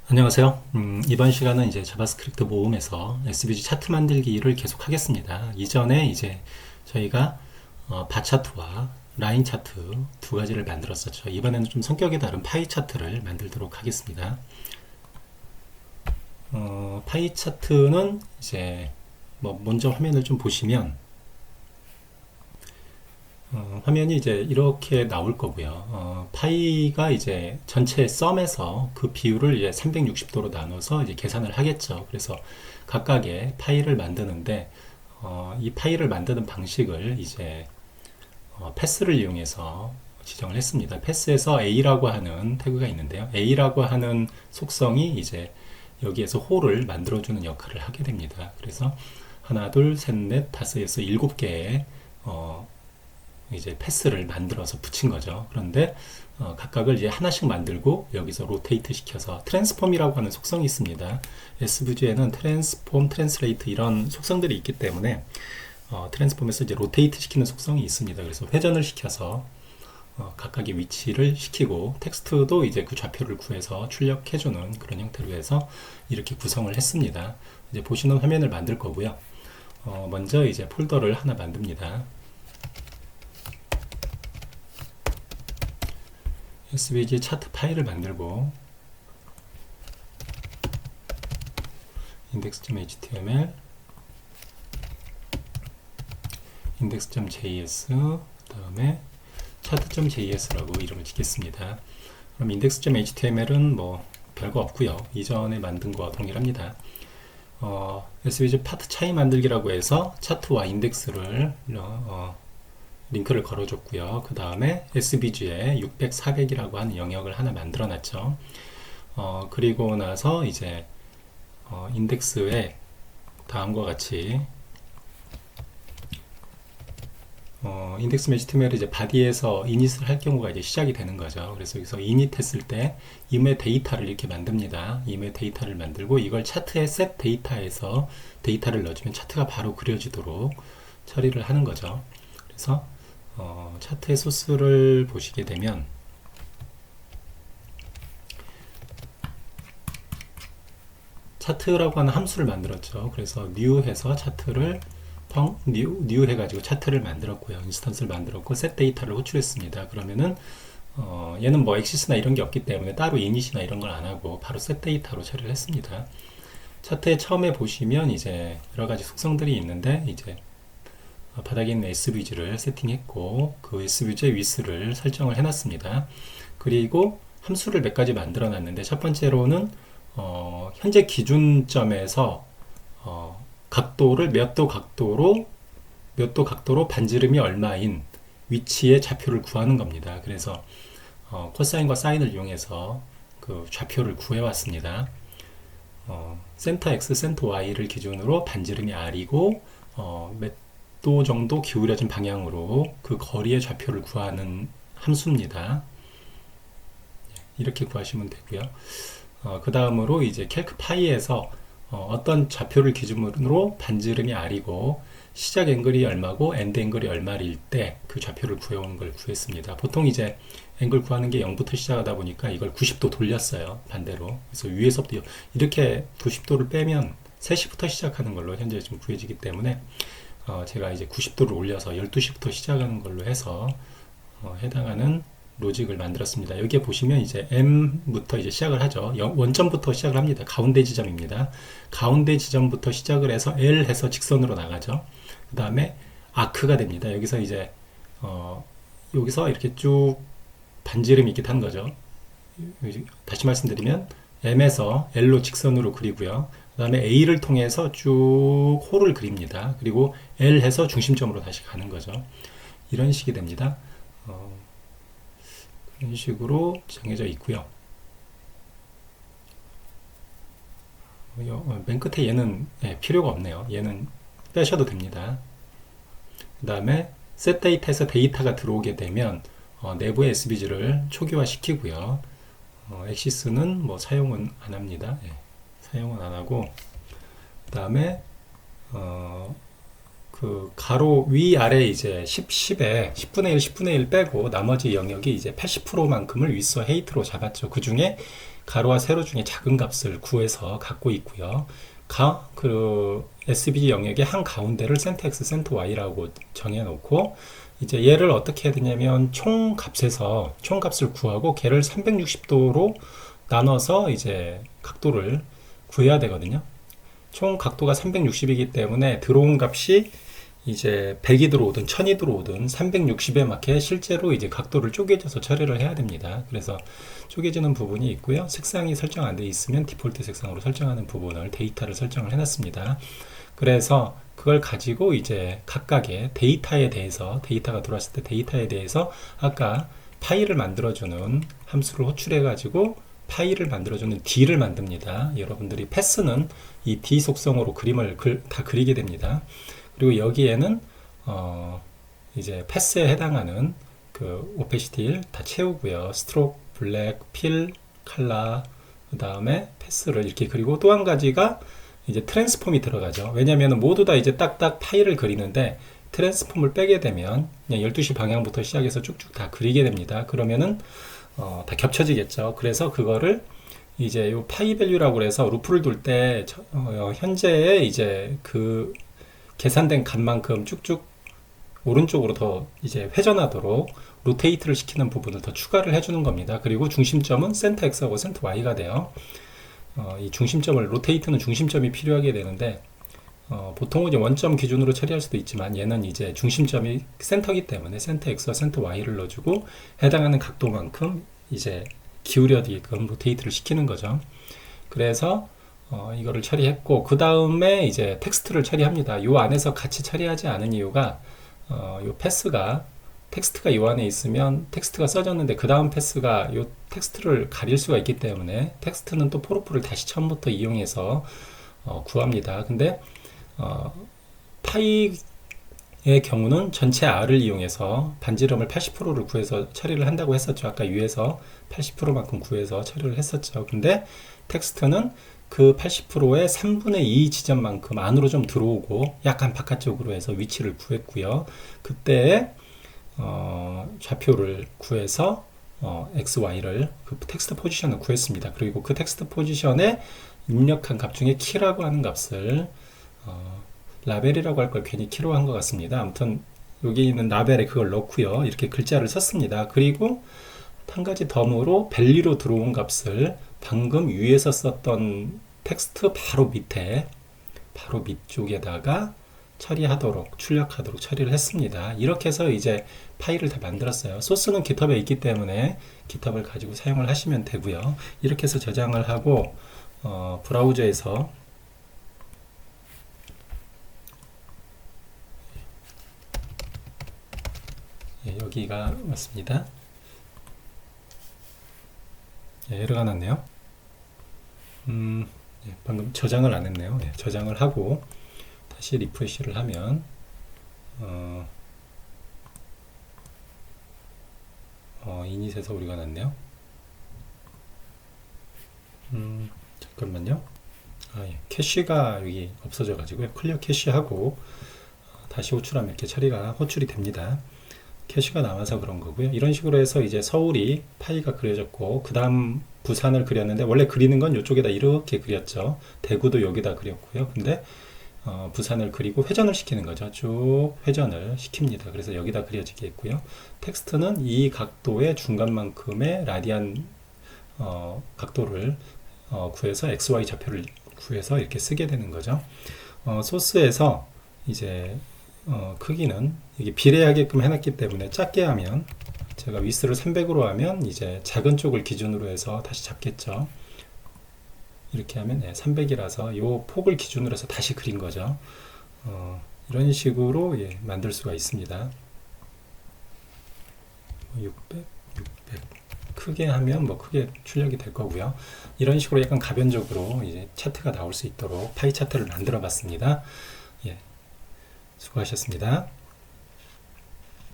안녕하세요. 이번 시간은 이제 자바스크립트 모음에서 SVG 차트 만들기를 계속 하겠습니다. 이전에 이제 저희가 바 차트와 라인 차트 두 가지를 만들었었죠. 이번에는 좀 성격이 다른 파이 차트를 만들도록 하겠습니다. 파이 차트는 이제 뭐 먼저 화면을 좀 보시면 화면이 이제 이렇게 나올 거고요. 파이가 이제 전체 썸에서 그 비율을 이제 360도로 나눠서 이제 계산을 하겠죠. 그래서 각각의 파이를 만드는데, 이 파이를 만드는 방식을 이제 패스를 이용해서 지정을 했습니다. 패스에서 A라고 하는 태그가 있는데요. A라고 하는 속성이 이제 여기에서 홀을 만들어주는 역할을 하게 됩니다. 그래서 하나, 둘, 셋, 넷, 다섯, 여섯, 일곱 개의 이제 패스를 만들어서 붙인 거죠. 그런데 각각을 이제 하나씩 만들고 여기서 로테이트 시켜서 트랜스폼이라고 하는 속성이 있습니다. SVG에는 트랜스폼, 트랜스레이트 이런 속성들이 있기 때문에 트랜스폼에서 이제 로테이트 시키는 속성이 있습니다. 그래서 회전을 시켜서 각각의 위치를 시키고 텍스트도 이제 그 좌표를 구해서 출력해주는 그런 형태로 해서 이렇게 구성을 했습니다. 이제 보시는 화면을 만들 거고요. 먼저 이제 폴더를 하나 만듭니다. SVG 차트 파일을 만들고 index.html, index.js, 그 다음에 차트.js라고 이름을 짓겠습니다. 그럼 index.html은 뭐 별거 없고요. 이전에 만든 거와 동일합니다. SVG 파트 차이 만들기라고 해서 차트와 인덱스를 링크를 걸어줬고요. 그 다음에 SVG에 600, 400이라고 하는 영역을 하나 만들어 놨죠. 그리고 나서 이제 인덱스에 다음과 같이 인덱스 HTML을 이제 바디에서 이닛을 할 경우가 이제 시작이 되는 거죠. 그래서 여기서 이닛 했을 때 임의 데이터를 이렇게 만듭니다. 임의 데이터를 만들고 이걸 차트의 셋 데이터에서 데이터를 넣어주면 차트가 바로 그려지도록 처리를 하는 거죠. 그래서 차트의 소스를 보시게 되면 차트라고 하는 함수를 만들었죠. 그래서 new 해서 차트를 new 해가지고 차트를 만들었고요. 인스턴스를 만들었고 set 데이터를 호출했습니다. 그러면은 얘는 뭐 엑시스나 이런 게 없기 때문에 따로 이닛이나 이런 걸 안 하고 바로 set 데이터로 처리를 했습니다. 차트에 처음에 보시면 이제 여러 가지 속성들이 있는데 이제 바닥에 있는 SVG를 세팅했고 그 SVG의 위스를 설정을 해놨습니다. 그리고 함수를 몇 가지 만들어 놨는데 첫 번째로는 현재 기준점에서 각도를 몇 도 각도로 반지름이 얼마인 위치의 좌표를 구하는 겁니다. 그래서 코사인과 사인을 이용해서 그 좌표를 구해왔습니다. 센터 X, 센터 Y를 기준으로 반지름이 R이고 몇 도 정도 기울여진 방향으로 그 거리의 좌표를 구하는 함수입니다. 이렇게 구하시면 되고요. 그 다음으로 이제 캘크파이에서 어떤 좌표를 기준으로 반지름이 R이고 시작 앵글이 얼마고 엔드 앵글이 얼마일 때 그 좌표를 구해오는 걸 구했습니다. 보통 이제 앵글 구하는 게 0부터 시작하다 보니까 이걸 90도 돌렸어요. 반대로. 그래서 위에서부터 이렇게 90도를 빼면 3시부터 시작하는 걸로 현재 좀 구해지기 때문에 제가 이제 90도를 올려서 12시부터 시작하는 걸로 해서 해당하는 로직을 만들었습니다. 여기에 보시면 이제 M부터 이제 시작을 하죠. 원점부터 시작을 합니다. 가운데 지점입니다. 가운데 지점부터 시작을 해서 L 해서 직선으로 나가죠. 그 다음에 아크가 됩니다. 여기서 이제 여기서 이렇게 쭉 반지름이 이렇게 탄 거죠. 다시 말씀드리면 M에서 L로 직선으로 그리고요. 그 다음에 A를 통해서 쭉 홀을 그립니다. 그리고 L 해서 중심점으로 다시 가는 거죠. 이런 식이 됩니다. 이런 식으로 정해져 있고요. 맨 끝에 얘는 필요가 없네요. 얘는 빼셔도 됩니다. 그 다음에 set 데이터에서 데이터가 들어오게 되면 내부의 SVG를 초기화 시키고요. 엑시스는 뭐 사용은 안 합니다. 사용은 안 하고 그 다음에 그 가로 위아래 이제 10에 10분의 1 빼고 나머지 영역이 이제 80%만큼을 윗서 헤이트로 잡았죠. 그 중에 가로와 세로 중에 작은 값을 구해서 갖고 있고요. SVG 영역의 한 가운데를 센터 X, 센터 Y라고 정해놓고 이제 얘를 어떻게 해야 되냐면 총값을 구하고 걔를 360도로 나눠서 이제 각도를 구해야 되거든요. 총 각도가 360이기 때문에 들어온 값이 이제 100이 들어오든 1000이 들어오든 360에 맞게 실제로 이제 각도를 쪼개져서 처리를 해야 됩니다. 그래서 쪼개지는 부분이 있고요. 색상이 설정 안 돼 있으면 디폴트 색상으로 설정하는 부분을 데이터를 설정을 해놨습니다. 그래서 그걸 가지고 이제 각각의 데이터가 들어왔을 때 데이터에 대해서 아까 파일을 만들어주는 함수를 호출해 가지고 파일을 만들어주는 D를 만듭니다. 여러분들이 패스는 이 D 속성으로 그림을 다 그리게 됩니다. 그리고 여기에는 이제 패스에 해당하는 그 오페시티 다 채우고요. 스트로크, 블랙, 필, 칼라, 그 다음에 패스를 이렇게 그리고 또 한 가지가 이제 트랜스폼이 들어가죠. 왜냐하면 모두 다 이제 딱딱 파일을 그리는데 트랜스폼을 빼게 되면 그냥 12시 방향부터 시작해서 쭉쭉 다 그리게 됩니다. 그러면은 다 겹쳐지겠죠. 그래서 그거를 이제 요 파이 밸류라고 해서 루프를 돌 때 현재의 이제 그 계산된 값만큼 쭉쭉 오른쪽으로 더 이제 회전하도록 로테이트를 시키는 부분을 더 추가를 해주는 겁니다. 그리고 중심점은 센터 X하고 센터 Y가 돼요. 이 중심점을 로테이트는 중심점이 필요하게 되는데 보통은 이제 원점 기준으로 처리할 수도 있지만 얘는 이제 중심점이 센터이기 때문에 센터 X와 센터 Y를 넣어주고 해당하는 각도만큼 이제 기울여지게끔 로테이트를 시키는 거죠. 그래서 이거를 처리했고 그 다음에 이제 텍스트를 처리합니다. 요 안에서 같이 처리하지 않은 이유가 요 패스가 텍스트가 요 안에 있으면 텍스트가 써졌는데 그 다음 패스가 요 텍스트를 가릴 수가 있기 때문에 텍스트는 또 포로프를 다시 처음부터 이용해서 구합니다. 근데 파이의 경우는 전체 R을 이용해서 반지름을 80%를 구해서 처리를 한다고 했었죠. 아까 위에서 80%만큼 구해서 처리를 했었죠. 근데 텍스트는 그 80%의 3분의 2 지점만큼 안으로 좀 들어오고 약간 바깥쪽으로 해서 위치를 구했고요. 그때 좌표를 구해서 X, Y를 그 텍스트 포지션을 구했습니다. 그리고 그 텍스트 포지션에 입력한 값 중에 키라고 하는 값을 라벨이라고 할 걸 괜히 키로 한 것 같습니다. 아무튼 여기 있는 라벨에 그걸 넣고요. 이렇게 글자를 썼습니다. 그리고 한 가지 덤으로 밸류로 들어온 값을 방금 위에서 썼던 텍스트 바로 밑쪽에다가 출력하도록 처리를 했습니다. 이렇게 해서 이제 파일을 다 만들었어요. 소스는 GitHub에 있기 때문에 GitHub을 가지고 사용을 하시면 되고요. 이렇게 해서 저장을 하고 브라우저에서 여기가 맞습니다. 에러가 났네요. 방금 저장을 안 했네요. 저장을 하고 다시 리프레시를 하면 이닛에서 오류가 났네요. 잠깐만요. 캐시가 여기 없어져 가지고요. 클리어 캐시하고 다시 호출하면 이렇게 처리가 호출이 됩니다. 캐시가 남아서 그런 거고요. 이런 식으로 해서 이제 서울이 파이가 그려졌고 그 다음 부산을 그렸는데 원래 그리는 건 이쪽에다 이렇게 그렸죠. 대구도 여기다 그렸고요. 근데 부산을 그리고 회전을 시키는 거죠. 쭉 회전을 시킵니다. 그래서 여기다 그려지게 했고요. 텍스트는 이 각도의 중간만큼의 라디안 각도를 구해서 XY 좌표를 구해서 이렇게 쓰게 되는 거죠. 소스에서 이제 크기는 이게 비례하게끔 해놨기 때문에 작게 하면 제가 위스를 300으로 하면 이제 작은 쪽을 기준으로 해서 다시 잡겠죠. 이렇게 하면 300이라서 이 폭을 기준으로 해서 다시 그린 거죠. 이런 식으로 만들 수가 있습니다. 600 크게 하면 뭐 크게 출력이 될 거고요. 이런 식으로 약간 가변적으로 이제 차트가 나올 수 있도록 파이 차트를 만들어 봤습니다. 수고하셨습니다.